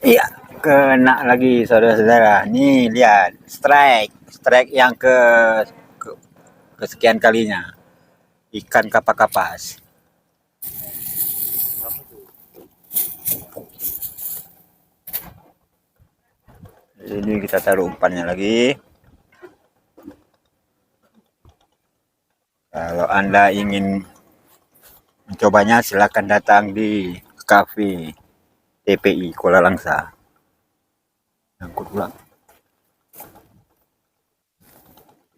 Iya, kena lagi saudara-saudara. Nih lihat, strike yang ke kesekian kalinya. Ikan kapak-kapas. Ini kita taruh umpannya lagi. Kalau Anda ingin mencobanya, silakan datang di Cafe TPI Kuala Langsa. Angkut pulang.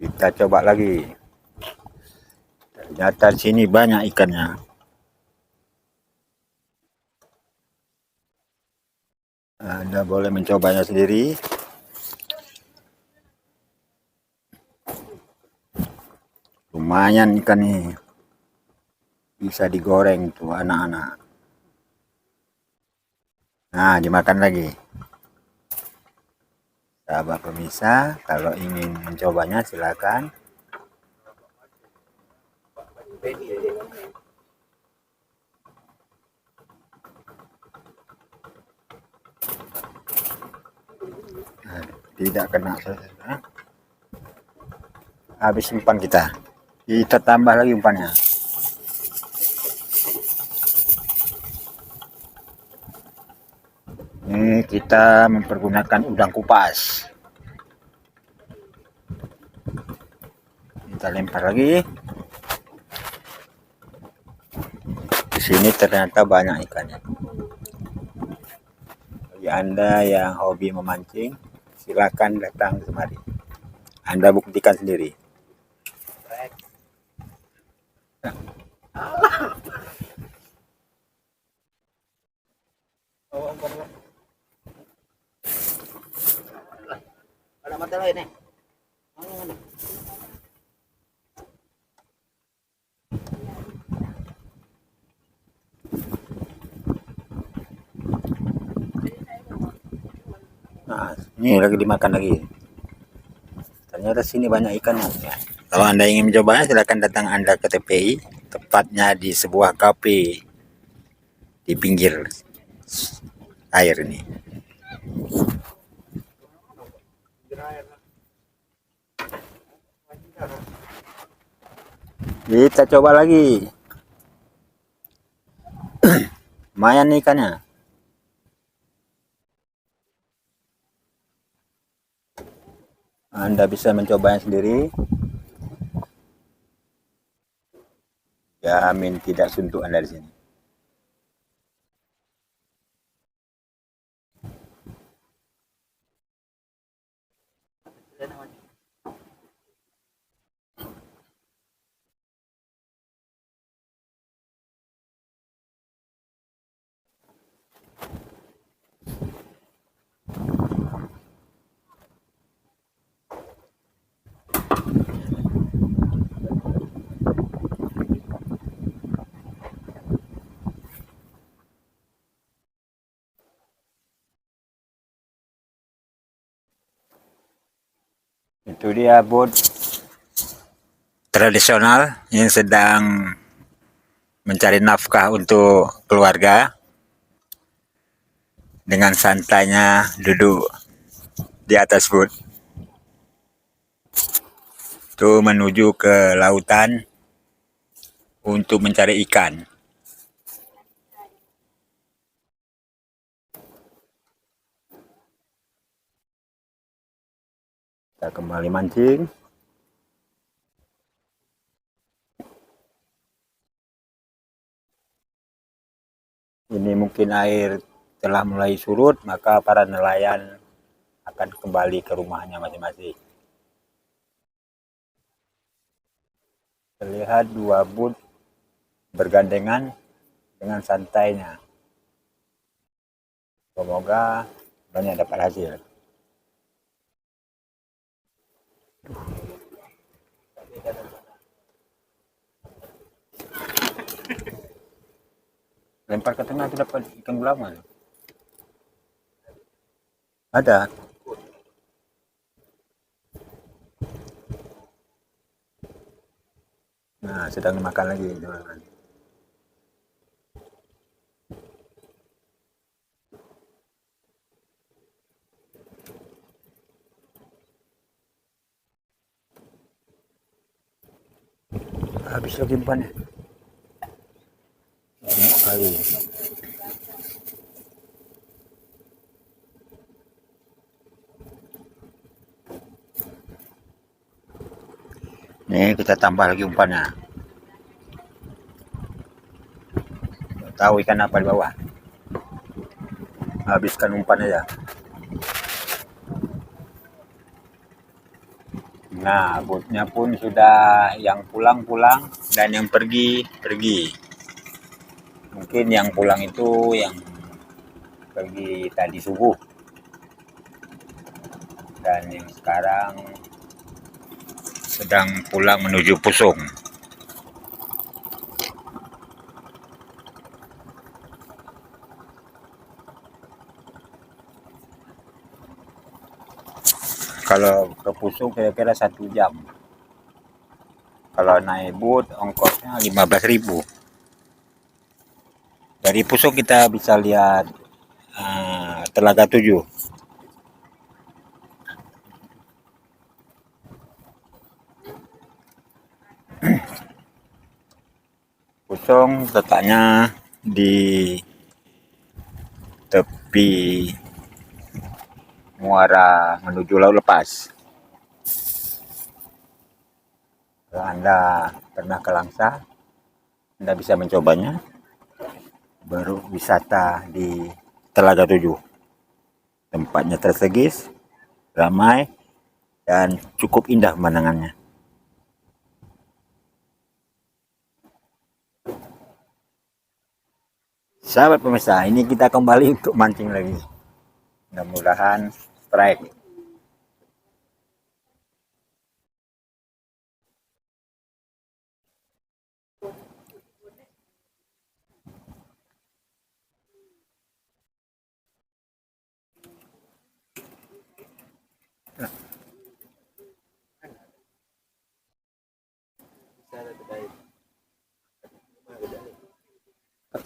Kita coba lagi. Ternyata di sini banyak ikannya. Anda boleh mencobanya sendiri. Lumayan ikan ini. Bisa digoreng tuh anak-anak. Nah, dimakan lagi. Sahabat pemirsa, kalau ingin mencobanya silakan. Nah, tidak kena saudara. Habis umpan kita. Kita tambah lagi umpannya. Ini kita mempergunakan udang kupas. Kita lempar lagi. Di sini ternyata banyak ikannya. Bagi Anda yang hobi memancing, silakan datang kemari. Anda buktikan sendiri. Ada mata lain nih. Nah, ini lagi dimakan lagi. Ternyata sini banyak ikannya. Ya. Kalau Anda ingin mencobanya, silakan datang Anda ke TPI, tepatnya di sebuah kafe di pinggir air ini. Kita coba lagi. Lumayan nih ikannya. Anda bisa mencobanya sendiri. Jamin tidak suntuk Anda di sini. Itu dia bot tradisional yang sedang mencari nafkah untuk keluarga. Dengan santainya duduk di atas bot. Itu menuju ke lautan untuk mencari ikan. Kita kembali mancing. Ini mungkin air telah mulai surut, maka para nelayan akan kembali ke rumahnya masing-masing. Terlihat dua boot bergandengan dengan santainya. Semoga banyak dapat hasil. Lempar ke tengah itu dapat ikan gulaman. Ada. Nah, sedang dimakan lagi, teman-teman. Habis lagi umpannya. Banyak kali. Nih kita tambah lagi umpannya. Tahu ikan apa di bawah? Habiskan umpan aja. Nah, botnya pun sudah yang pulang-pulang dan yang pergi-pergi. Mungkin yang pulang itu yang pergi tadi subuh. Dan yang sekarang sedang pulang menuju Pusung. Kalau ke Pusung kira-kira 1 jam. Kalau naik boot ongkosnya 15.000. Dari Pusung kita bisa lihat Telaga 7. Pusung letaknya di tepi muara menuju Laut Lepas. Kalau Anda pernah ke Langsa, Anda bisa mencobanya. Baru wisata di Telaga 7. Tempatnya tersigis, ramai, dan cukup indah pemandangannya. Sahabat pemirsa, ini kita kembali untuk mancing lagi. Mudah-mudahan strike.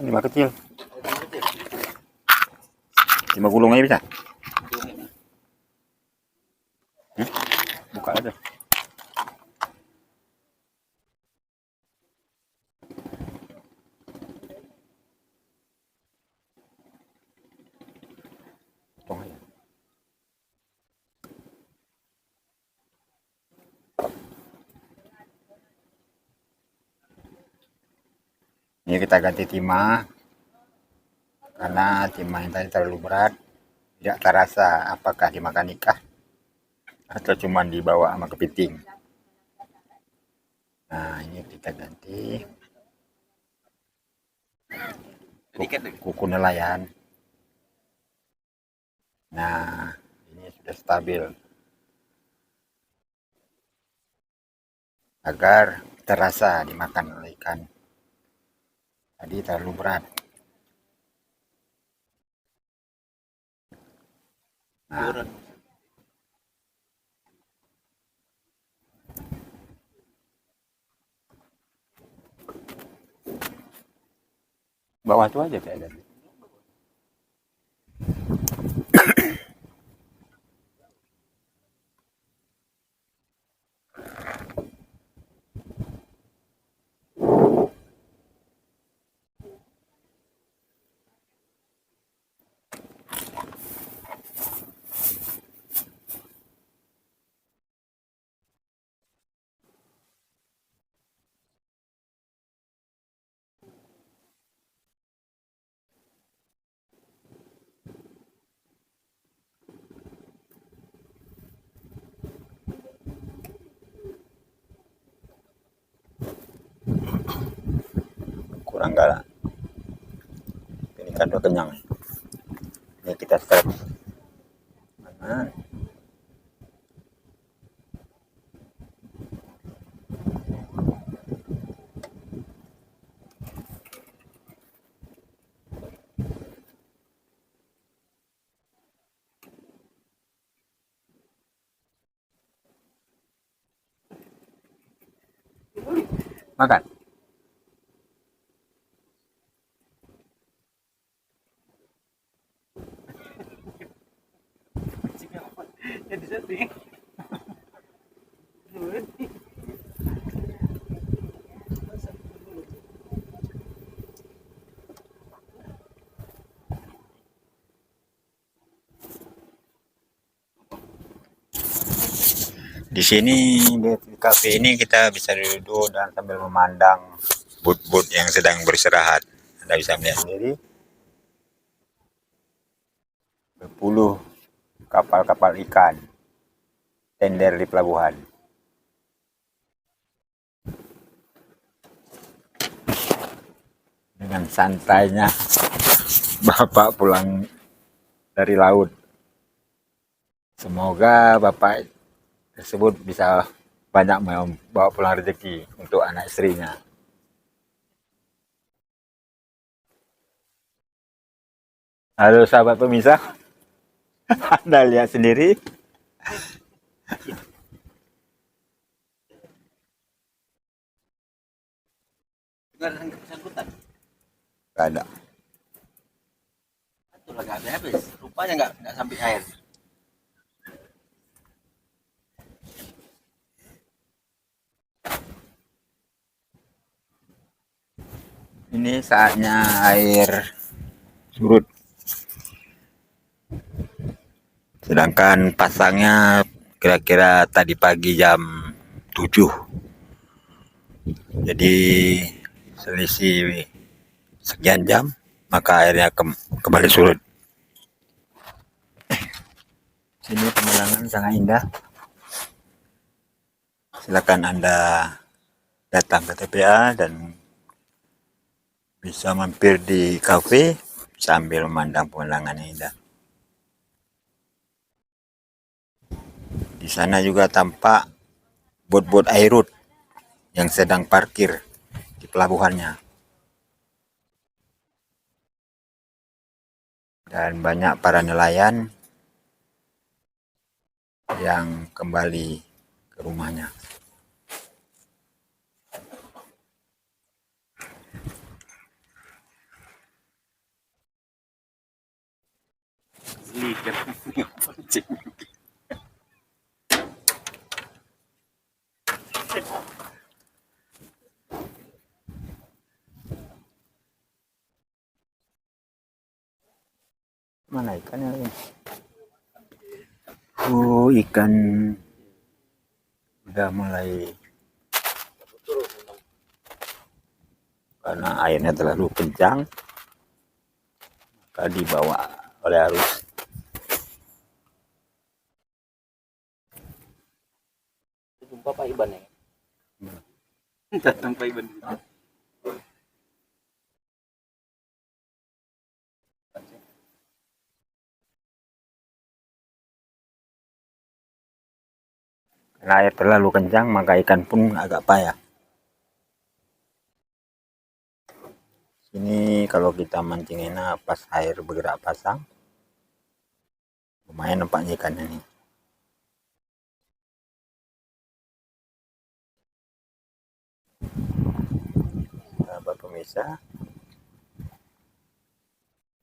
Lima kecil. 5 gulung aja bisa. Buka aja. Potong aja. Ini kita ganti timah karena timah yang tadi terlalu berat, tidak terasa apakah dimakan ikan atau cuma dibawa sama kepiting. Nah, ini kita ganti kuku nelayan. Nah, ini sudah stabil agar terasa dimakan oleh ikan. Tadi terlalu berat. Nah, bawah itu aja kayak tadi. Kurang galak. Ini kan udah kenyang. Ini kita strap. Nah, makan. Jadi setting. Di sini di kafe ini kita bisa duduk dan sambil memandang bot-bot yang sedang beristirahat. Anda bisa melihat sendiri berpuluh kapal-kapal ikan tender di pelabuhan. Dengan santainya Bapak pulang dari laut. Semoga Bapak tersebut bisa banyak membawa pulang rezeki untuk anak istrinya. Halo sahabat pemirsa, Anda lihat sendiri. Gak ada. Itu lah gak habis. Rupanya nggak sampai air. Ini saatnya air surut. Sedangkan pasangnya kira-kira tadi pagi jam 7. Jadi selisih sekian jam, maka airnya kembali surut. Sini pemandangan sangat indah. Silakan Anda datang ke TPA dan bisa mampir di kafe sambil memandang pemandangan yang indah. Di sana juga tampak bot-bot airut yang sedang parkir di pelabuhannya. Dan banyak para nelayan yang kembali ke rumahnya. Mana ikannya ini? Oh, ikan udah mulai karena airnya terlalu kencang, maka dibawa oleh arus. Jumpa Pak Iban ya. Datang Pak Iban. Karena air terlalu kencang, maka ikan pun agak payah. Ini kalau kita mancing enak pas air bergerak pasang, lumayan nampaknya ikannya nih. Sahabat pemirsa,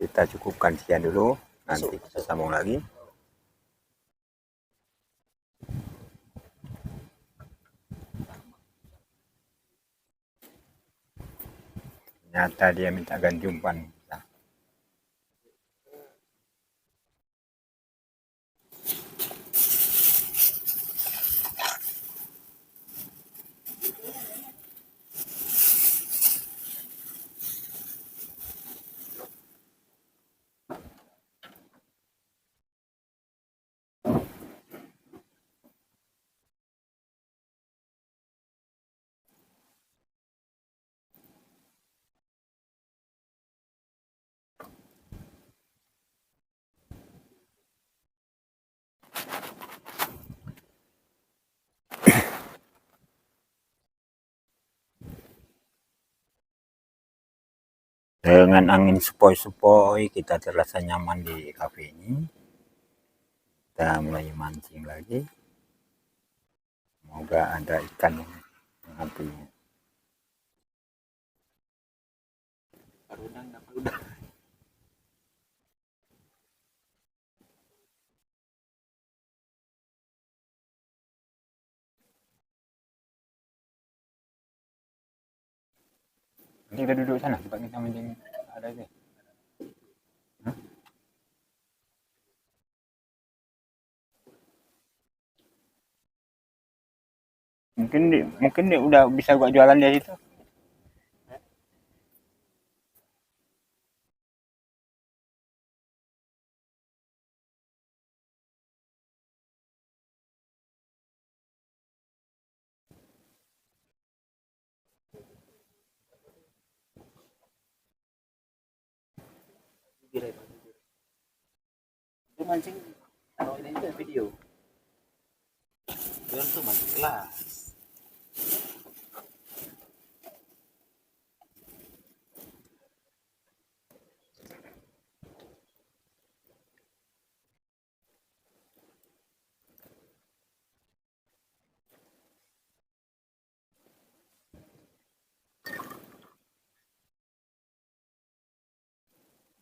kita cukupkan sekian dulu, nanti kita sambung lagi. Ternyata dia minta ganti umpan. Dengan angin sepoi-sepoi, kita terasa nyaman di kafe ini. Kita mulai mancing lagi. Semoga ada ikan yang mengambilnya. Nanti kita duduk sana, tempat kita mancing ada sih. Mungkin dia udah bisa gua jualan dari situ. Jujur ya, Bang, jujur. Itu mancing kalau ini juga video. Dia tuh mancing kelas.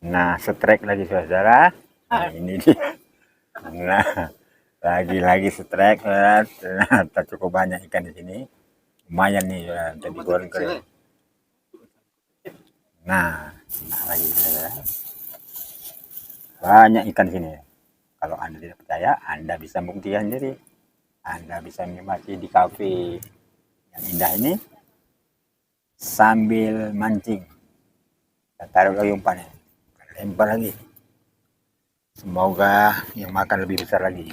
Nah, strike lagi saudara. Nah, ini dia. Nah, lagi strike. Ternyata cukup banyak ikan di sini. Lumayan nih ya, jadi goreng kering. Nah, lagi saudara. Banyak ikan sini. Kalau Anda tidak percaya, Anda bisa buktikan sendiri. Anda bisa menikmati di kafe yang indah ini sambil mancing. Kita taruh lagi umpannya, lempar lagi. Semoga yang makan lebih besar lagi.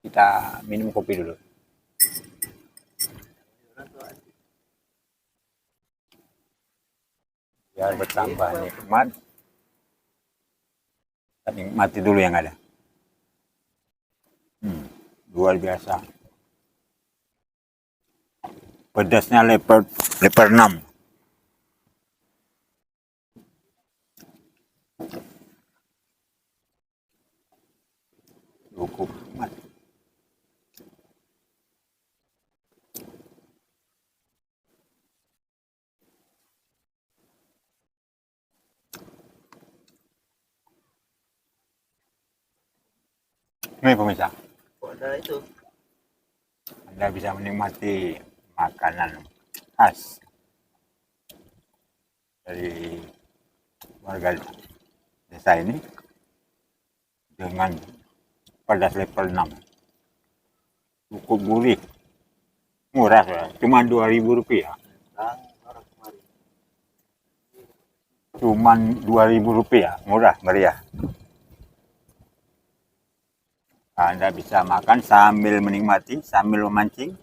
Kita minum kopi dulu. Biar bertambah nikmat. Kita nikmati dulu yang ada. Luar biasa. Pedasnya leper 6. Cukup nikmat. Ini pemirsa, Kok ada itu? Anda bisa menikmati makanan khas dari warga desa ini dengan pedas level 6. Cukup gurih, murah ya, cuma Rp2.000. Cuma Rp2.000, murah meriah. Anda bisa makan sambil menikmati, sambil memancing.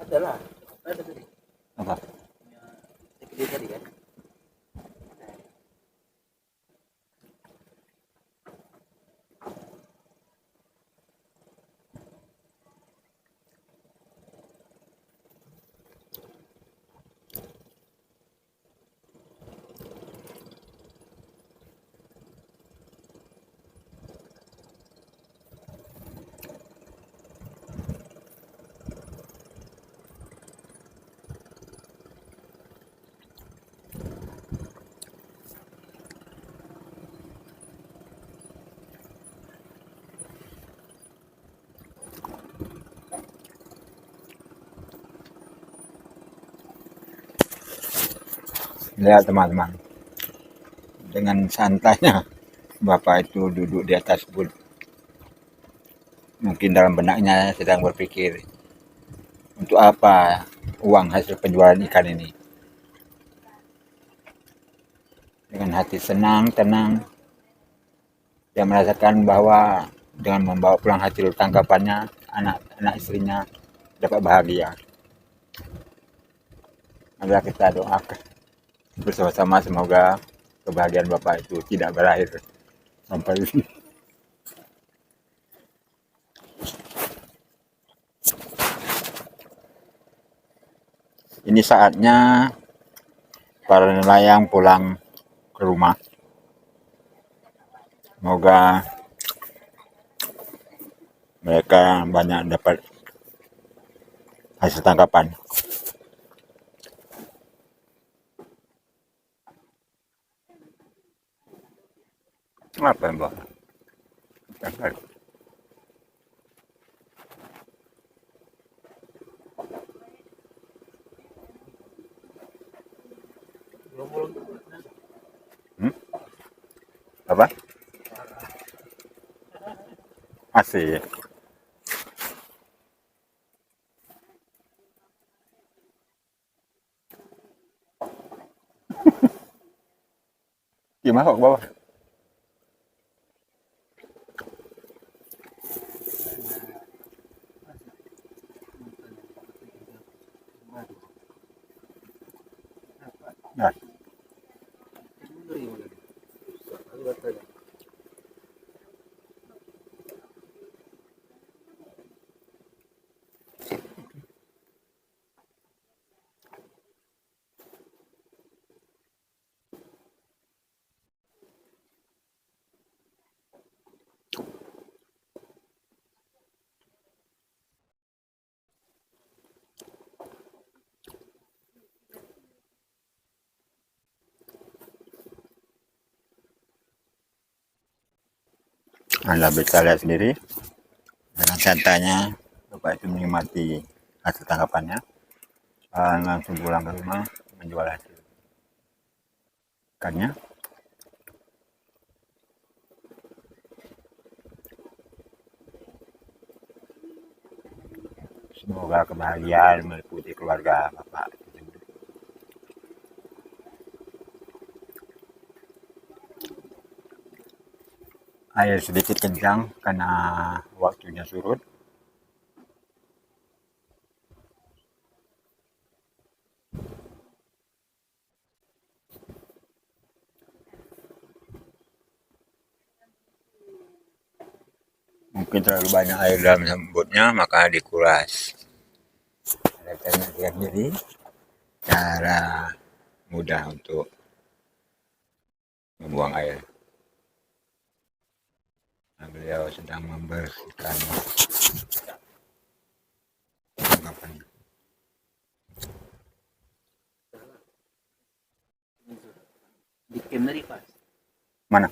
Ada lah. Ada tadi. Apa? Gede tadi kan. Lihat teman-teman, dengan santainya Bapak itu duduk di atas bud. Mungkin dalam benaknya sedang berpikir, untuk apa uang hasil penjualan ikan ini? Dengan hati senang, tenang, dia merasakan bahwa dengan membawa pulang hasil tangkapannya, anak istrinya dapat bahagia. Mari kita doakan bersama-sama, semoga kebahagiaan Bapak itu tidak berakhir sampai ini. Ini saatnya para nelayan pulang ke rumah. Semoga mereka banyak dapat hasil tangkapan. Apa yang bawa? Jangan. Hmm? Apa? Asik. Gimana kok bawah? Nah, Anda bisa lihat sendiri dengan santainya Bapak itu menikmati hasil tangkapannya dan langsung pulang ke rumah menjual hasil ikannya. Semoga kebahagiaan meliputi keluarga Bapak. Air sedikit kencang karena waktunya surut. Mungkin terlalu banyak air dalam sembutnya, maka dikuras. Ada lihat sendiri cara mudah untuk membuang air. Nah, beliau sedang membersihkan tangkapan. Bikin dari pas. Mana?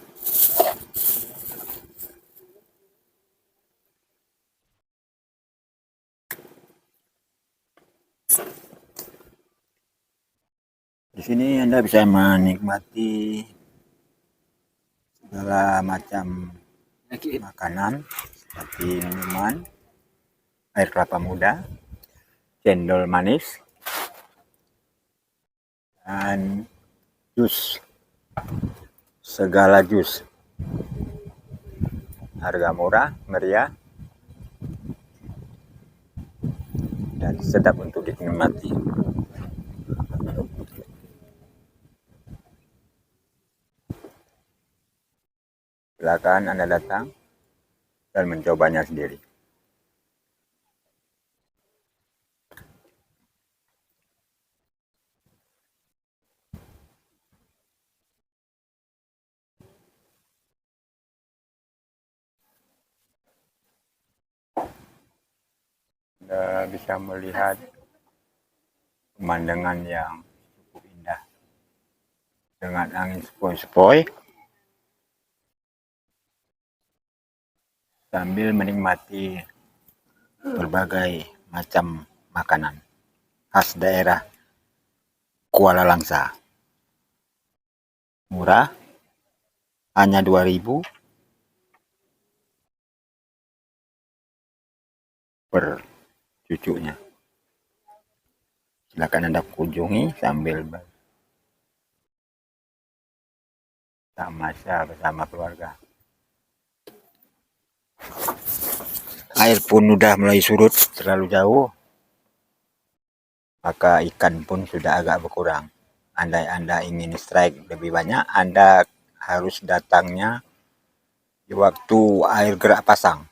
Di sini Anda bisa menikmati segala macam makanan seperti minuman, air kelapa muda, cendol manis, dan jus. Segala jus. Harga murah, meriah, dan sedap untuk dinikmati. Silakan Anda datang dan mencobanya sendiri. Anda bisa melihat pemandangan yang cukup indah dengan angin sepoi-sepoi sambil menikmati berbagai macam makanan khas daerah Kuala Langsa. Murah, hanya 2.000 per cucunya. Silakan Anda kunjungi sambil tamasya bersama keluarga. Air pun sudah mulai surut terlalu jauh, maka ikan pun sudah agak berkurang. Andai Anda ingin strike lebih banyak, Anda harus datangnya di waktu air gerak pasang.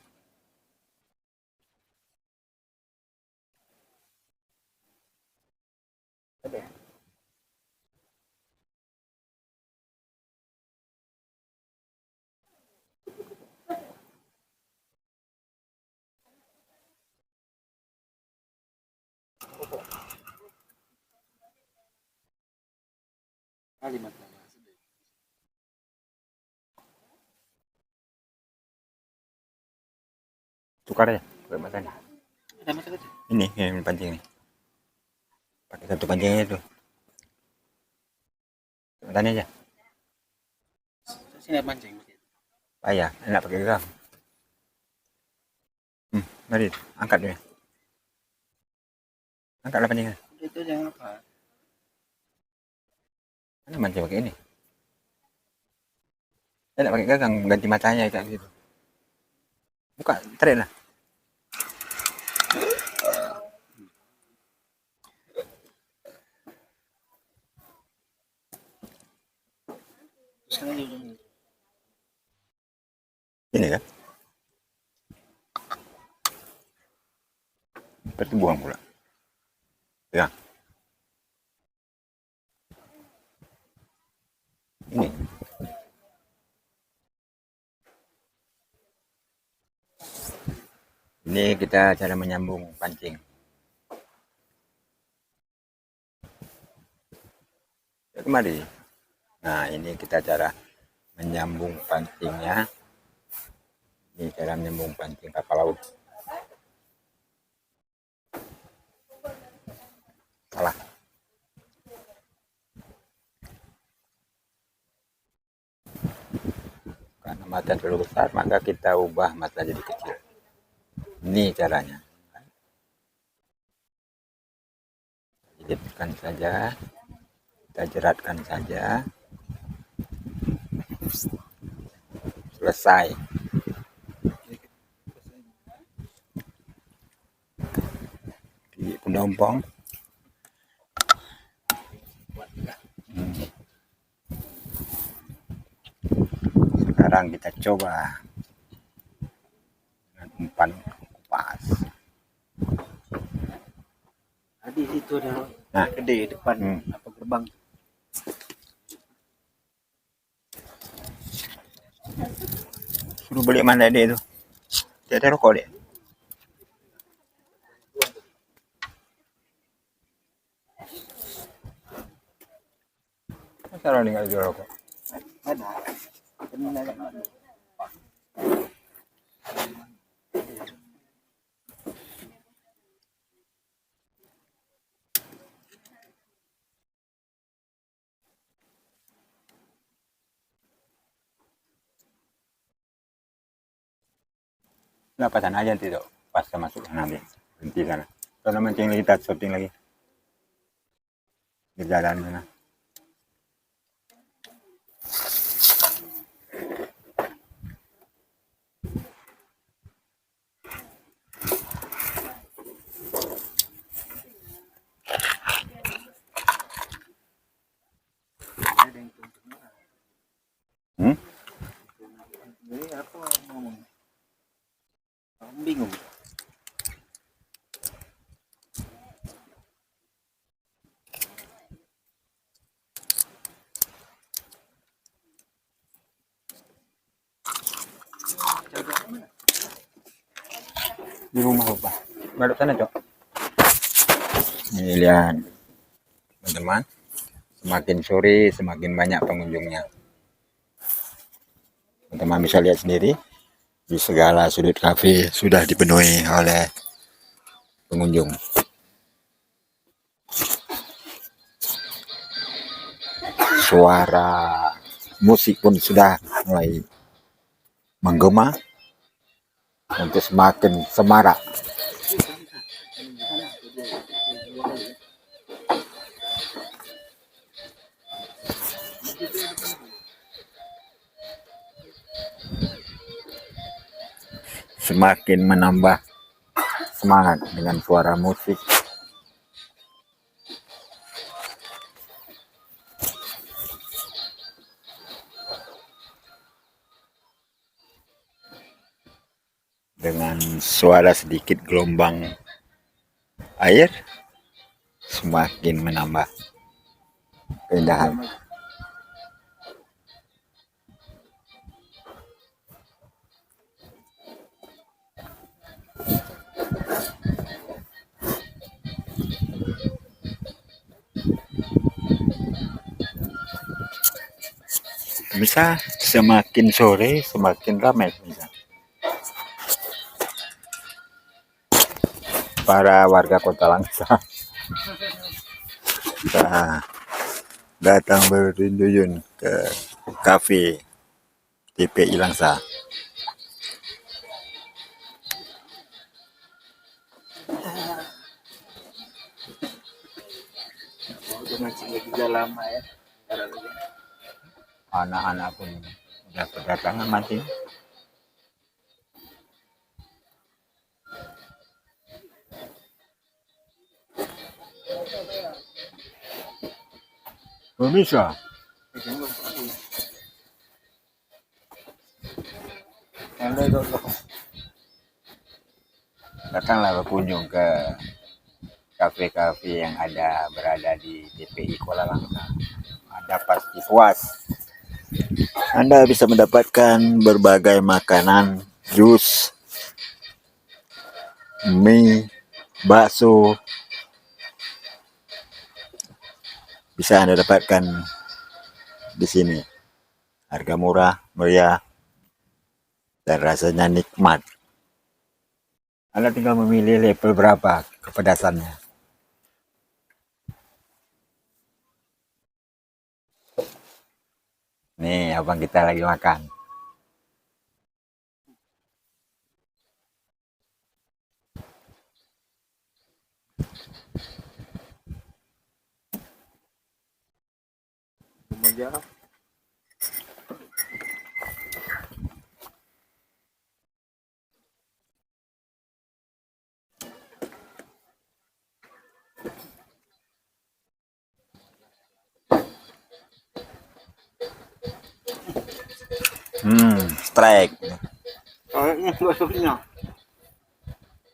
Kalimat tukar aja pakai matanya. Ada masalah sih. Ini pancing nih, pakai satu pancingnya itu matanya aja. Sini mancing. Payah enak pakai gagang. Mari angkat dia, angkatlah pancingnya. Itu jangan apa. Mana mancing pakai ini, enak pakai gagang, ganti matanya kayak gitu. Buka tarik lah. Sekarang dia udah Ini kan berarti buang pula ya. Ini kita cara menyambung pancing. Ya, kemari. Nah, ini kita cara menyambung pancingnya. Ini cara menyambung pancing kapal laut. Salah. Karena mata terlalu besar, maka kita ubah mata jadi kecil. Ini caranya. Jepitkan saja, kita jeratkan saja, selesai. Di pendompong. Sekarang kita coba dengan umpan kupas. Tadi itu ada Nah, gede depan apa gerbang. suruh beli mana dia itu? Dia ada rokok dia. Masa orang nggak jual rokok? Ada. Ini ada. Nggak pasan aja nanti tuh, pas masuk nanti berhenti sana. Kalau mancing lagi kita shooting lagi di jalan sana. Ada yang tuntut. Hmm? Jadi apa ngomong? Aku bingung. Di rumah lupa. Baru sana cok. Ini lihat teman-teman, semakin sore semakin banyak pengunjungnya. Teman-teman bisa lihat sendiri, di segala sudut kafe sudah dipenuhi oleh pengunjung. Suara musik pun sudah mulai menggema untuk semakin semarak. Semakin menambah semangat dengan suara musik. Dengan suara sedikit gelombang air, semakin menambah keindahan. Bisa semakin sore semakin ramai bisa. para warga Kota Langsa. Nah, datang berduyun ke kafe TPI Langsa. Udah mancing lagi udah lama ya. Anak-anak pun udah berdatangan mancing. Pemirsa, datanglah berkunjung ke kafe-kafe yang berada di TPI Kuala Langsa. Anda pasti puas. Anda bisa mendapatkan berbagai makanan, jus, mie, bakso. Bisa Anda dapatkan di sini. Harga murah, meriah, dan rasanya nikmat. Anda tinggal memilih level berapa kepedasannya. Nih, abang kita lagi makan. Strike.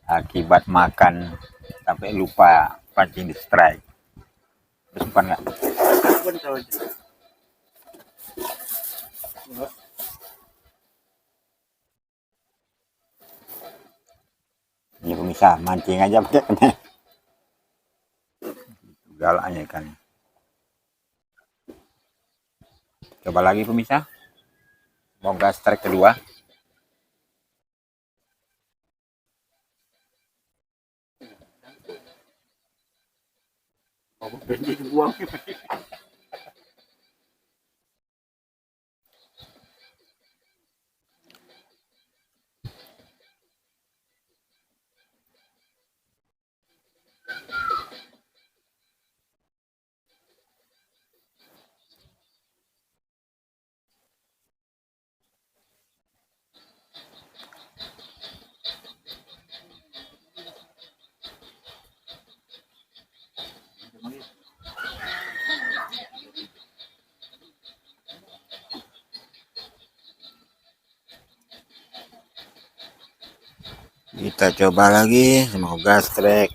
Akibat makan sampai lupa pancing di strike. Sempat nggak? Ini pemirsa, mancing aja pakai kena. Galaknya ikan. Coba lagi pemirsa. Mau gas strike kedua. Buang. Kita coba lagi, semoga strike.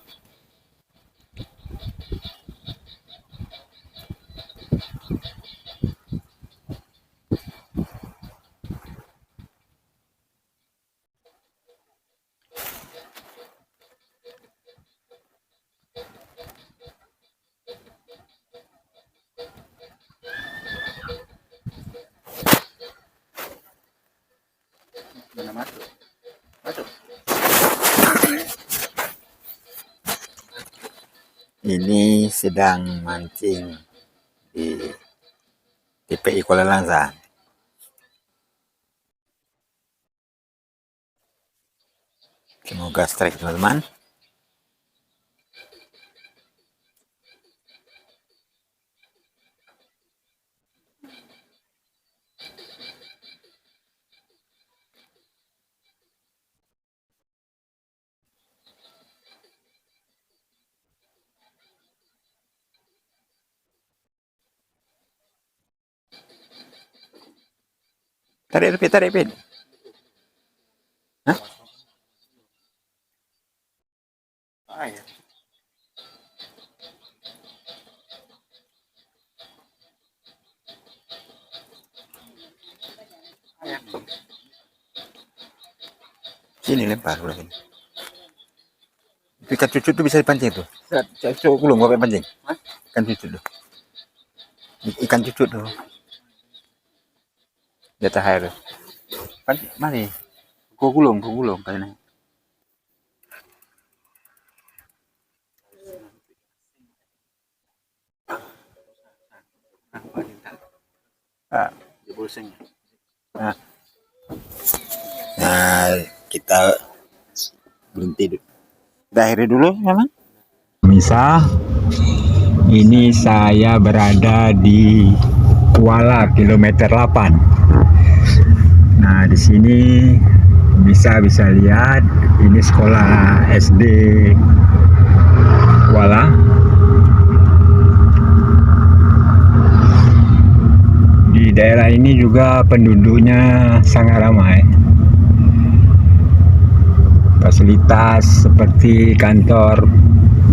Mana masuk? Masuk. Ini sedang mancing di TPI Kuala Langsa. Semoga strike teman-teman. Tarik Pit, tarik Pit. Hah? Ya. Sini lempar udah ini. Ikan cucut tuh bisa dipancing tuh. Cucut gulung pakai pancing. Hah? Ikan cucut tuh. Ikan cucut tuh. Di atas air. Pancing, mari. Kau gulung kayaknya. Ah. di bolseng. Nah, kita berhenti dulu. Kita akhiri dulu memang. Misal ini saya berada di Kuala kilometer 8. Nah, di sini bisa lihat ini sekolah SD Kuala. Di daerah ini juga penduduknya sangat ramai. Fasilitas seperti kantor,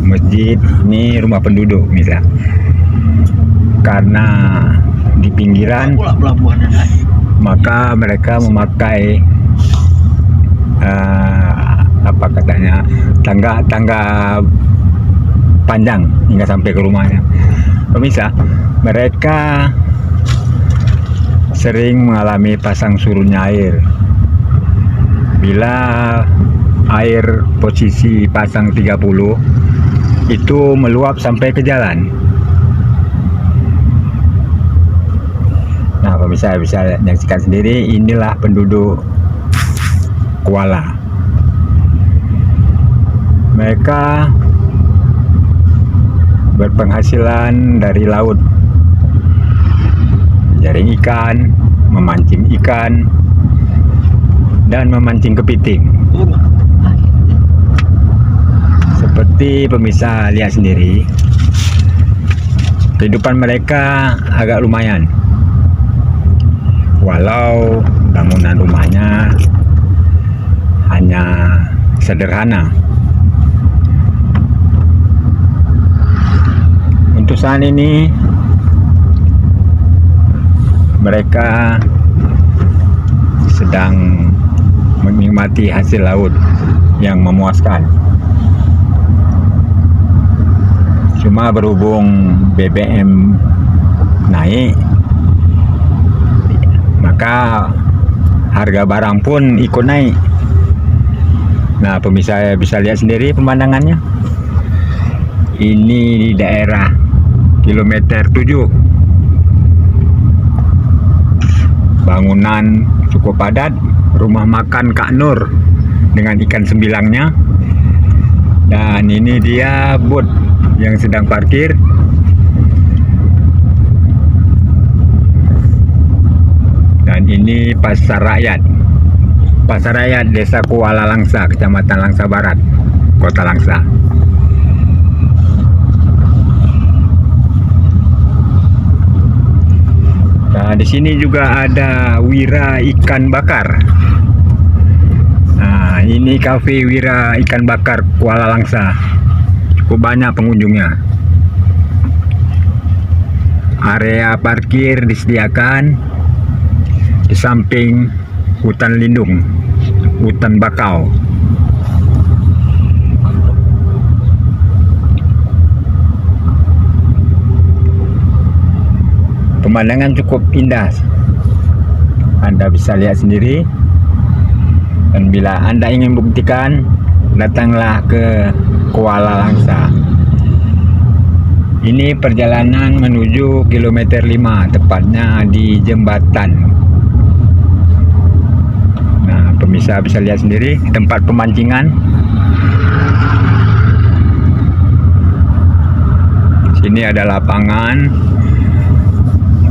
masjid, ini rumah penduduk misal. Karena di pinggiran, maka mereka memakai apa katanya tangga panjang hingga sampai ke rumahnya. Pemirsa, mereka sering mengalami pasang surutnya air. Bila air posisi pasang 30 itu meluap sampai ke jalan. Nah, pemirsa bisa menyaksikan sendiri, inilah penduduk Kuala. Mereka berpenghasilan dari laut, jaring ikan, memancing ikan, dan memancing kepiting. Seperti pemirsa lihat sendiri, kehidupan mereka agak lumayan. Walau bangunan rumahnya hanya sederhana. Untuk saat ini mereka sedang menikmati hasil laut yang memuaskan. Cuma berhubung BBM naik, maka harga barang pun ikut naik. Nah, pemirsa bisa lihat sendiri pemandangannya. Ini di daerah kilometer 7. Bangunan cukup padat, rumah makan Kak Nur dengan ikan sembilangnya. Dan ini dia bot yang sedang parkir. Dan ini pasar rakyat Desa Kuala Langsa, Kecamatan Langsa Barat, Kota Langsa. Nah, di sini juga ada Wira Ikan Bakar. Nah, ini kafe Wira Ikan Bakar Kuala Langsa. Cukup banyak pengunjungnya. Area parkir disediakan di samping hutan lindung, hutan bakau. Pemandangan cukup indah, Anda bisa lihat sendiri. Dan bila Anda ingin membuktikan, datanglah ke Kuala Langsa. Ini perjalanan menuju kilometer 5, tepatnya di jembatan. Nah, pemirsa bisa lihat sendiri tempat pemancingan. Sini ada lapangan,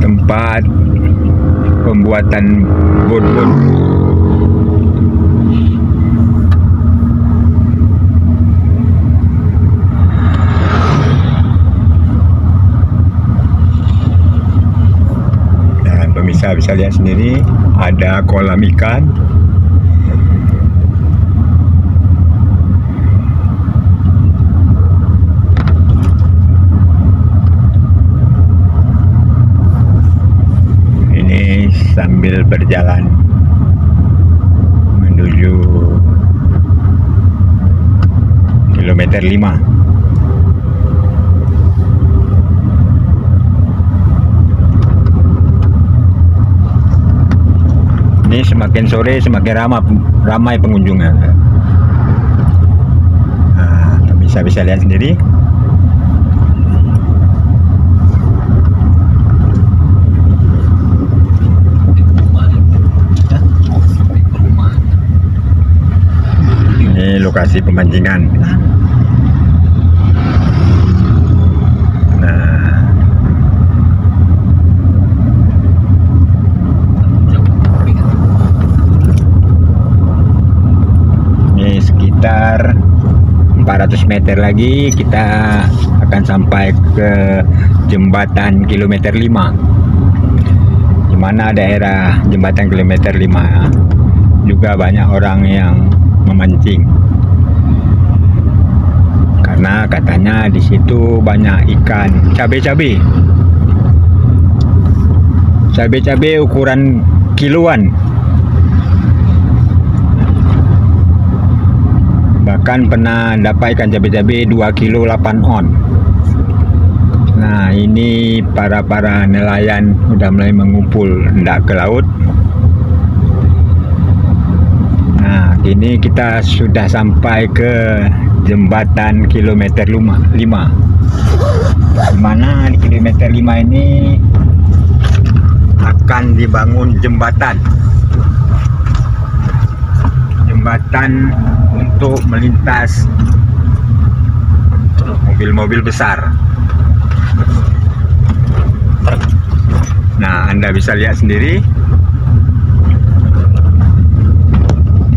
tempat pembuatan bot-bot. Dan pemirsa bisa lihat sendiri ada kolam ikan. Sambil berjalan menuju kilometer 5. Ini semakin sore semakin ramai pengunjungnya. Nah, bisa lihat sendiri. lokasi pemancingan. Nah, ini sekitar 400 meter lagi kita akan sampai ke jembatan kilometer 5, di mana daerah jembatan kilometer 5 juga banyak orang yang memancing, karena katanya di situ banyak ikan cabai-cabai ukuran kiloan, bahkan pernah dapat ikan cabai-cabai 2 kilo 8 on. Nah, ini para nelayan udah mulai mengumpul hendak ke laut. Nah, kini kita sudah sampai ke jembatan kilometer 5. Di mana di kilometer 5 ini akan dibangun jembatan untuk melintas mobil-mobil besar. Nah, Anda bisa lihat sendiri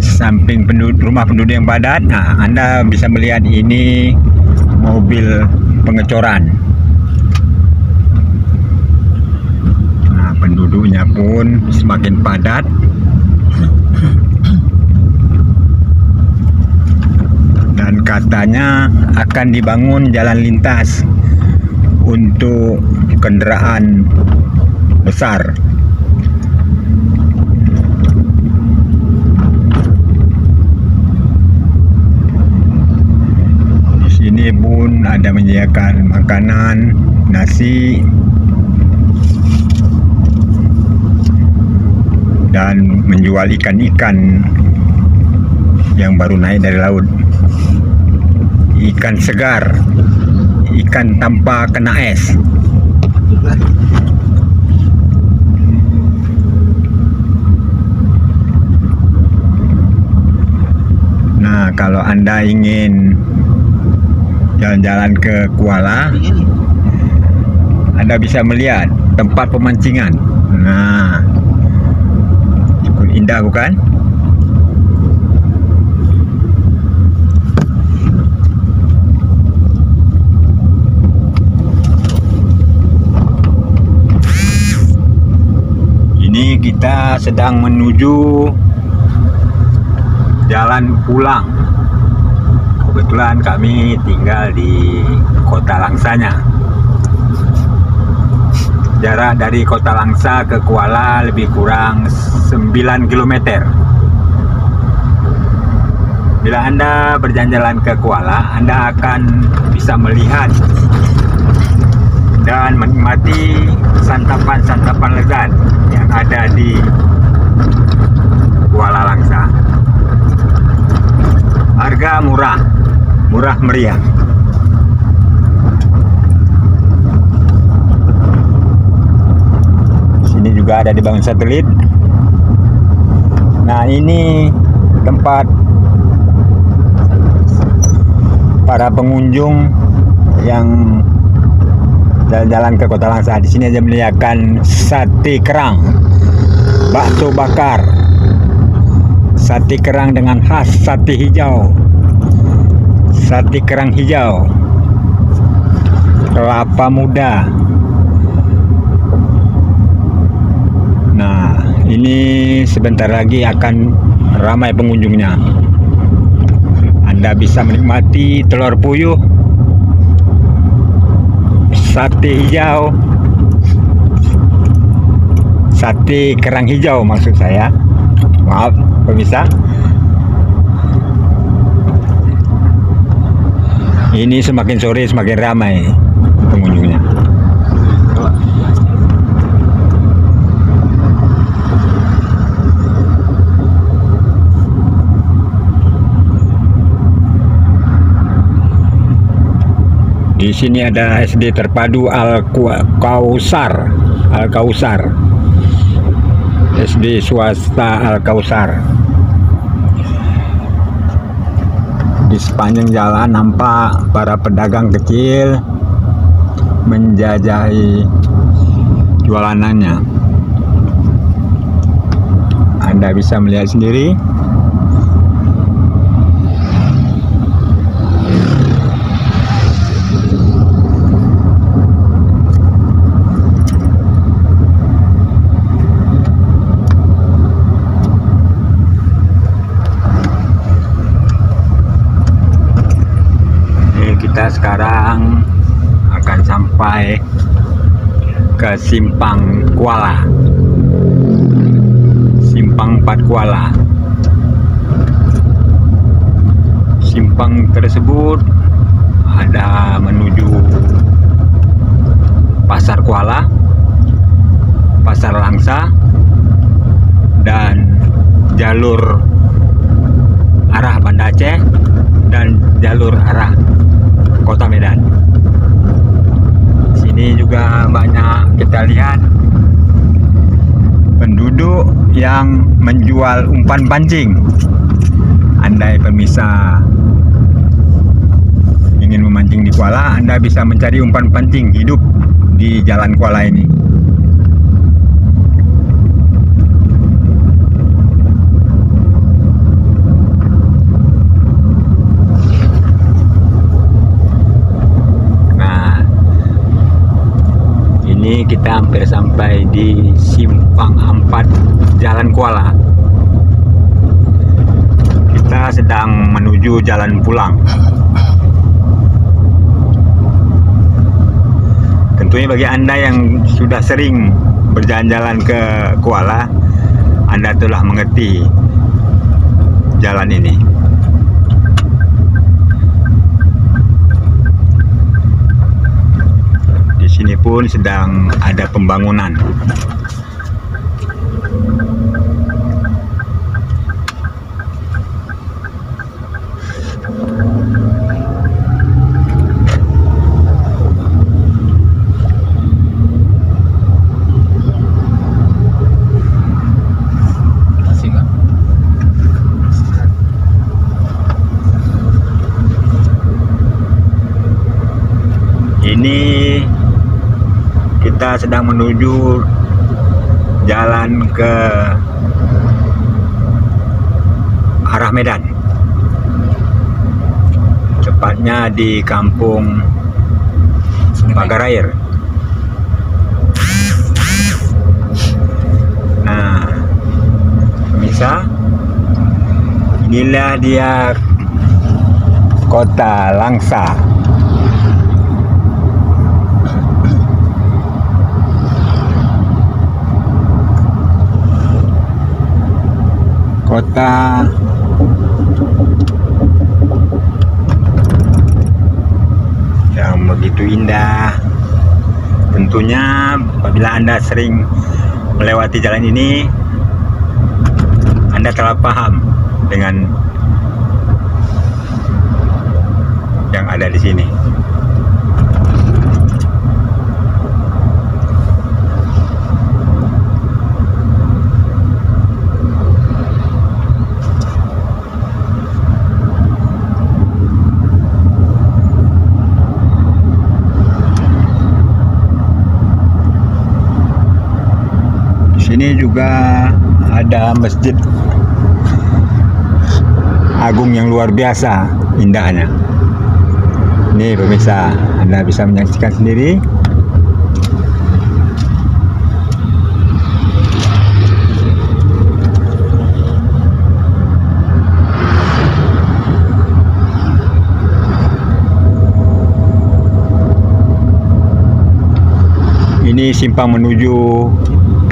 samping rumah penduduk yang padat. Nah, Anda bisa melihat ini mobil pengecoran. Nah, penduduknya pun semakin padat. Dan katanya akan dibangun jalan lintas untuk kendaraan besar. Di sini pun ada menyediakan makanan, nasi, dan menjual ikan-ikan yang baru naik dari laut. Ikan segar, ikan tanpa kena es. Nah, kalau Anda ingin jalan-jalan ke Kuala, Anda bisa melihat tempat pemancingan. Nah, cukup indah bukan? Ini kita sedang menuju jalan pulang. Kebetulan kami tinggal di Kota Langsanya. Jarak dari Kota Langsa ke Kuala lebih kurang 9 km. Bila Anda berjalan-jalan ke Kuala, Anda akan bisa melihat dan menikmati santapan-santapan lezat yang ada di Kuala Langsa. Harga murah meriah. Sini juga ada dibangun satelit. Nah, ini tempat para pengunjung yang jalan-jalan ke Kota Langsa. Di sini aja menyediakan sate kerang, bakso bakar, sate kerang dengan khas sate hijau, sate kerang hijau, kelapa muda. Nah, ini sebentar lagi akan ramai pengunjungnya. Anda bisa menikmati telur puyuh, sate hijau, sate kerang hijau maksud saya. Maaf pemirsa. Ini semakin sore semakin ramai pengunjungnya. Di sini ada SD terpadu Al-Kausar. SD swasta Al-Kausar. Di sepanjang jalan nampak para pedagang kecil menjajahi jualanannya. Anda bisa melihat sendiri. Kita sekarang akan sampai ke Simpang Kuala, Simpang 4 Kuala. Simpang tersebut ada menuju Pasar Kuala, Pasar Langsa, dan jalur arah Banda Aceh dan jalur arah Kota Medan. Sini juga banyak kita lihat penduduk yang menjual umpan pancing. Andai pemirsa ingin memancing di Kuala, Anda bisa mencari umpan pancing hidup di Jalan Kuala ini. Ini kita hampir sampai di Simpang 4 Jalan Kuala. Kita sedang menuju jalan pulang. Tentunya bagi Anda yang sudah sering berjalan-jalan ke Kuala, Anda telah mengerti jalan ini. Sini pun sedang ada pembangunan. Ini kita sedang menuju jalan ke arah Medan, tepatnya di Kampung Pagar Air. Nah, pemirsa, inilah dia Kota Langsa. Kota yang begitu indah. Tentunya apabila Anda sering melewati jalan ini, Anda telah paham dengan yang ada di sini. Ini juga ada masjid agung yang luar biasa indahnya. Ini pemirsa, Anda bisa menyaksikan sendiri. Ini simpang menuju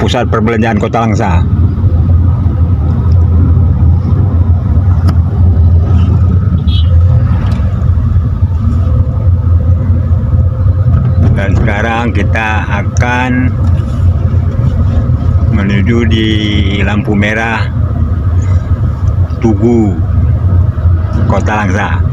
pusat perbelanjaan Kota Langsa. Dan sekarang kita akan menuju di lampu merah Tugu Kota Langsa.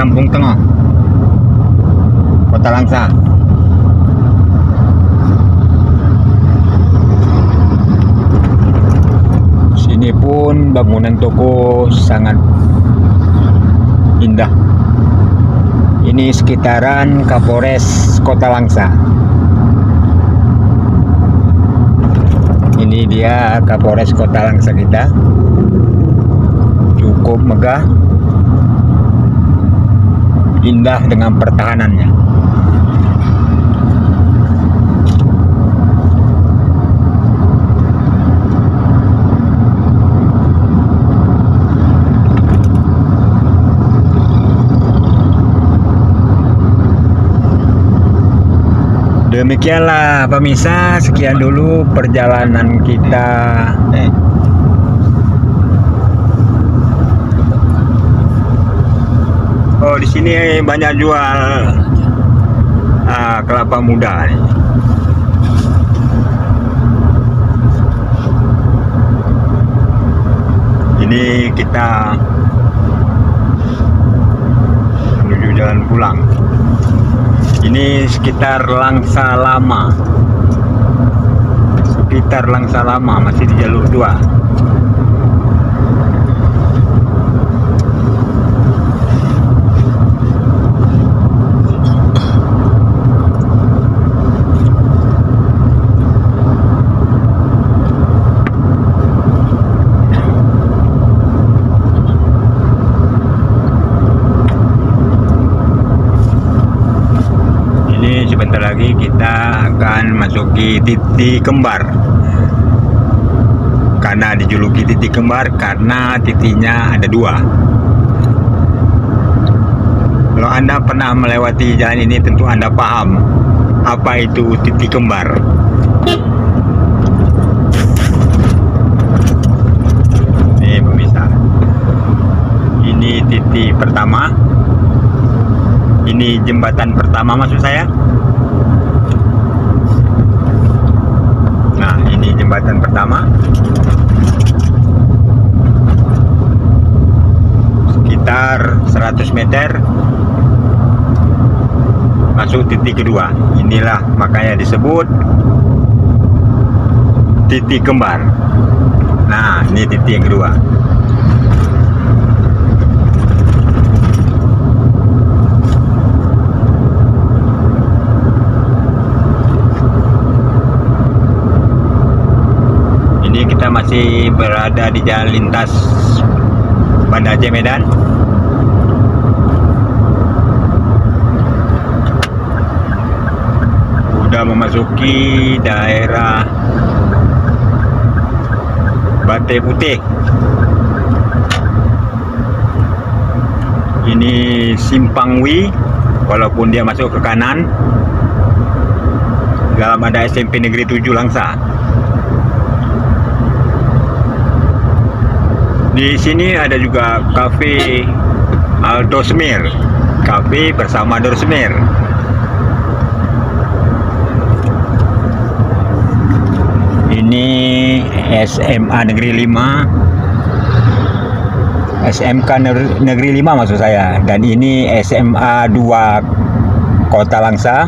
Kampung Tengah, Kota Langsa. Sini pun bangunan toko sangat indah. Ini sekitaran Kapolres Kota Langsa. Ini dia Kapolres Kota Langsa kita. Cukup megah, indah dengan pertahanannya. Demikianlah pemirsa, sekian dulu perjalanan kita. Oh, di sini banyak jual kelapa muda nih. Ini kita menuju jalan pulang. Ini sekitar Langsa Lama. Sekitar Langsa Lama, masih di jalur 2. Sebentar lagi kita akan masuki titik kembar. Karena dijuluki titik kembar karena titiknya ada 2. Kalau Anda pernah melewati jalan ini, tentu Anda paham apa itu titik kembar. Ini pemirsa, ini titik pertama. Ini jembatan pertama maksud saya. Nah, ini jembatan pertama. Sekitar 100 meter masuk titik kedua. Inilah makanya disebut titik kembar. Nah, ini titik yang kedua. Kita masih berada di jalan lintas Banda Aceh Medan. Sudah memasuki daerah Batai Putih. Ini Simpang Wi, walaupun dia masuk ke kanan. Dalam ada SMP Negeri 7 Langsa. Di sini ada juga kafe Aldosmir, kafe bersama Dorsmir. Ini SMA Negeri 5, SMK Negeri 5 maksud saya, dan ini SMA 2 Kota Langsa,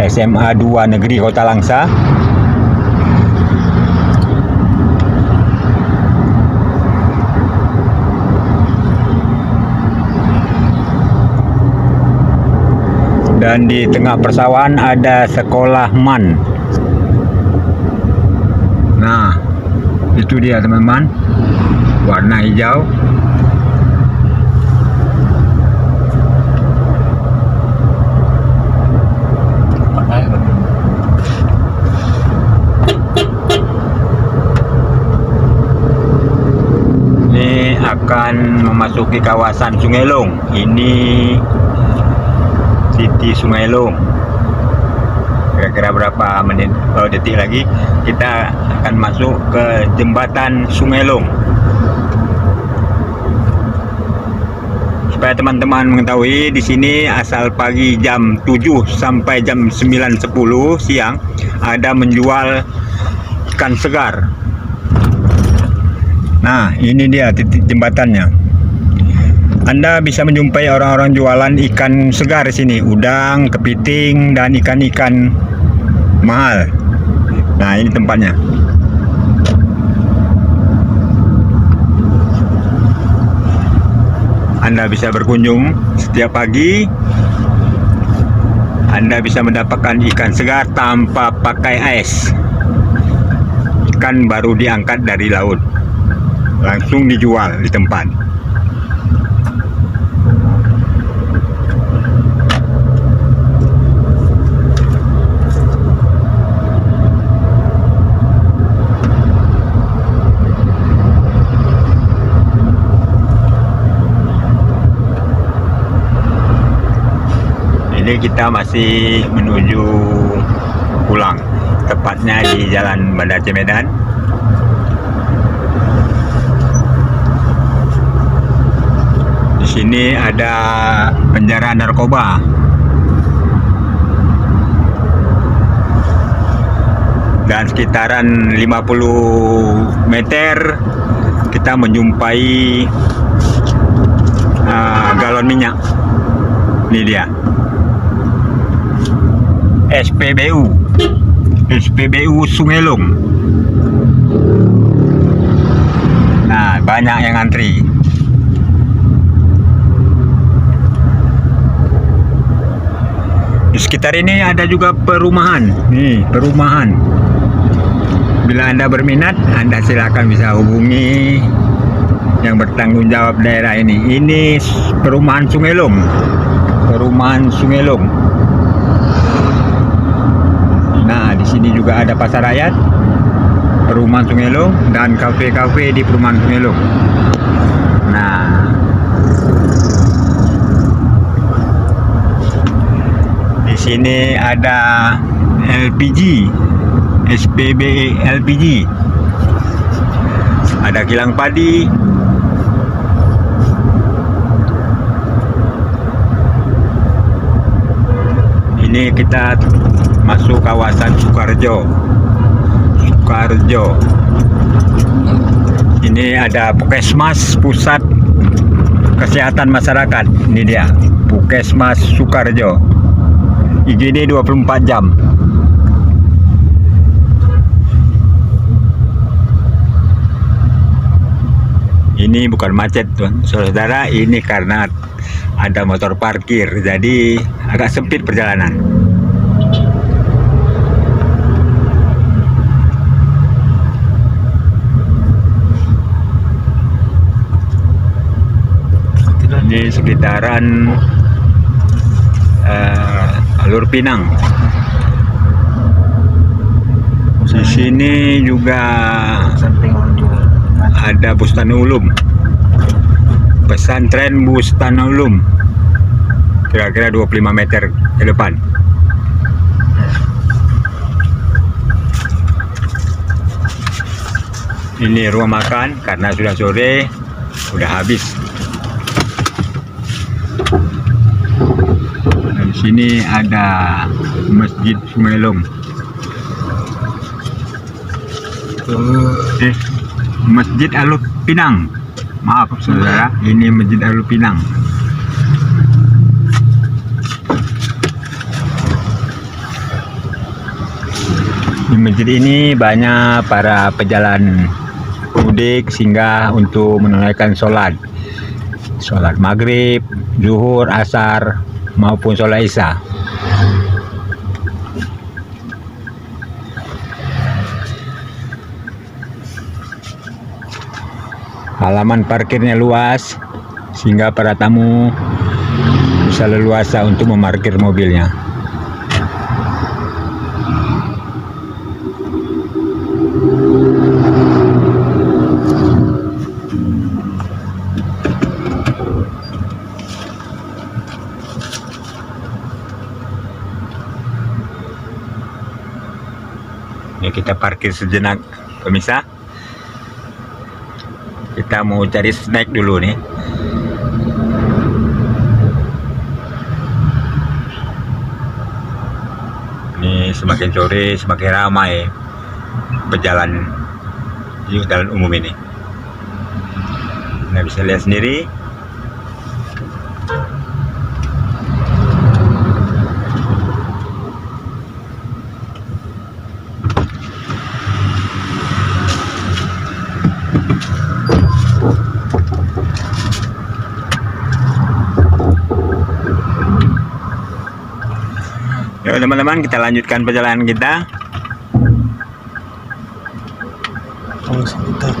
SMA 2 Negeri Kota Langsa. Dan di tengah persawahan ada sekolah MAN. Nah, itu dia teman-teman, warna hijau. Ini akan memasuki kawasan Sungai Long. Ini Siti Sungai Long. Kira-kira berapa menit detik lagi kita akan masuk ke jembatan Sungai Long. Supaya teman-teman mengetahui, di sini asal pagi jam 7 sampai jam 9.10 siang ada menjual ikan segar. Nah, ini dia titik jembatannya. Anda bisa menjumpai orang-orang jualan ikan segar di sini, udang, kepiting, dan ikan-ikan mahal. Nah, ini tempatnya. Anda bisa berkunjung setiap pagi. Anda bisa mendapatkan ikan segar tanpa pakai es. Ikan baru diangkat dari laut, langsung dijual di tempat. Ini kita masih menuju pulang, tepatnya di Jalan Banda Aceh Medan. Di sini ada penjara narkoba. Dan sekitaran 50 meter kita menjumpai galon minyak. Ini dia. SPBU Sungelung. Nah, banyak yang antri. Di sekitar ini ada juga perumahan. Nih, perumahan. Bila Anda berminat, Anda silakan bisa hubungi yang bertanggung jawab daerah ini. Ini perumahan Sungelung. Perumahan Sungelung. Nah, di sini juga ada pasar rakyat, perumahan Sungelung, dan kafe-kafe di perumahan Sungelung. Nah, di sini ada LPG, SPBE LPG. Ada kilang padi. Ini kita masuk kawasan Sukarjo. Ini ada Puskesmas Pusat Kesehatan Masyarakat. Ini dia, Puskesmas Sukarjo. IGD 24 jam. Ini bukan macet, tuan saudara, ini karena ada motor parkir, jadi agak sempit perjalanan. Di sekitaran Alur Pinang. Di sini juga ada Bustana Ulum, pesantren Bustana Ulum, kira-kira 25 meter ke depan. Ini ruang makan karena sudah sore, sudah habis. Di sini ada Masjid Sungelung. Masjid Alur Pinang. Maaf saudara, ini Masjid Alur Pinang. Di masjid ini banyak para pejalan mudik singgah untuk menunaikan sholat maghrib, zuhur, asar, maupun sholat isya. Halaman parkirnya luas sehingga para tamu bisa leluasa untuk memarkir mobilnya. Ya, kita parkir sejenak pemirsa. Kita mau cari snack dulu nih. Ini semakin sore semakin ramai berjalan di jalan umum ini. Anda bisa lihat sendiri Yuk teman-teman, kita lanjutkan perjalanan kita. Oh, sebentar.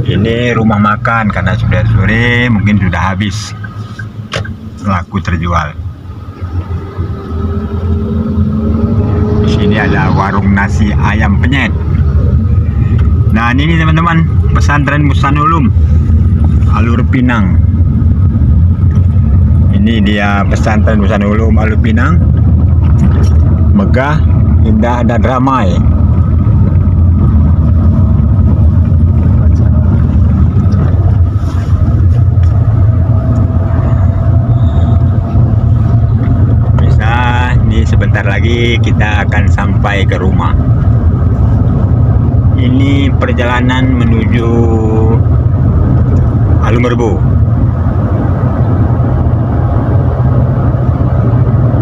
Ini rumah makan karena sudah sore, mungkin sudah habis laku terjual. Di sini ada warung nasi ayam penyet. Nah ini teman-teman, pesantren Musanulum Alur Pinang. Ini dia pesantren Musanulum Alur Pinang. Megah, indah dan ramai. Sebentar lagi kita akan sampai ke rumah. Ini perjalanan menuju Alumerbo.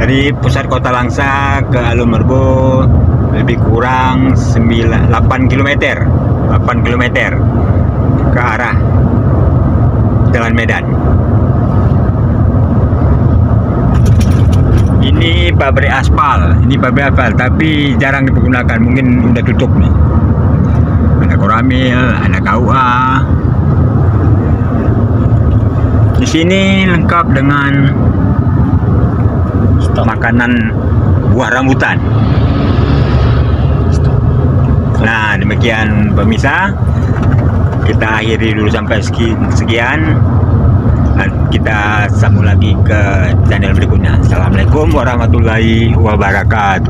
Dari pusat kota Langsa ke Alumerbo lebih kurang 8 km. 8 km ke arah Jalan Medan. Ini pabrik aspal, tapi jarang dipergunakan, mungkin udah tutup nih. Ada Koramil, ada KUA. Di sini lengkap dengan makanan buah rambutan. Nah, demikian pemirsa. Kita akhiri dulu sampai sekian. Kita sambung lagi ke channel berikutnya. Assalamualaikum warahmatullahi wabarakatuh.